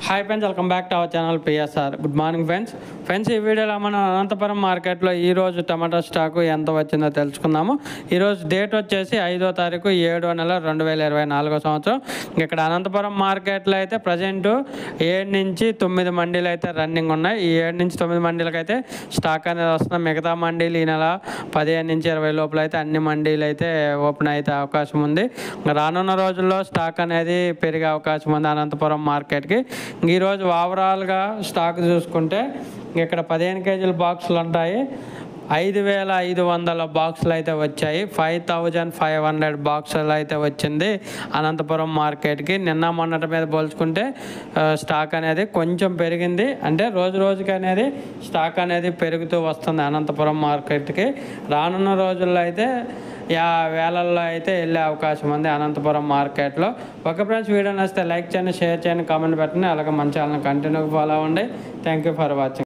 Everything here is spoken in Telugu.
Hi friends, welcome back to our channel PSR. Good morning friends. ఈ వీడియోలో మనం అనంతపురం మార్కెట్లో ఈరోజు టమాటా స్టాకు ఎంత వచ్చిందో తెలుసుకుందాము. ఈరోజు డేట్ వచ్చేసి 5వ తారీఖు 7వ నెల 2024 సంవత్సరం. ఇక్కడ అనంతపురం మార్కెట్లో అయితే ప్రజెంట్ 7 నుంచి 9 మండీలు అయితే రన్నింగ్ ఉన్నాయి. ఈ 7 నుంచి 9 మండీలకు అయితే స్టాక్ అనేది వస్తుంది. మిగతా మండీలు ఈ నెల 15 నుంచి 20 లోపల అయితే అన్ని మండీలు అయితే ఓపెన్ అయితే అవకాశం ఉంది. రానున్న రోజుల్లో స్టాక్ అనేది పెరిగే అవకాశం ఉంది అనంతపురం మార్కెట్కి. ఈరోజు ఓవరాల్గా స్టాక్ చూసుకుంటే ఇక్కడ 15 కేజీల బాక్సులు ఉంటాయి. 5,500 బాక్సులు అయితే వచ్చాయి. 5,500 బాక్సులు అయితే వచ్చింది అనంతపురం మార్కెట్కి. నిన్న మొన్నటి మీద పోల్చుకుంటే స్టాక్ అనేది కొంచెం పెరిగింది. అంటే రోజుకి అనేది స్టాక్ అనేది పెరుగుతూ వస్తుంది అనంతపురం మార్కెట్కి. రానున్న రోజుల్లో అయితే వేలల్లో అయితే వెళ్ళే అవకాశం ఉంది అనంతపురం మార్కెట్లో. ఒక ఫ్రెండ్స్, వీడియో నచ్చితే లైక్ చేయండి, షేర్ చేయండి, కామెంట్ పెట్టండి. అలాగే మన ఛానల్ కంటిన్యూగా ఫాలో అవ్వండి. Thank you for watching.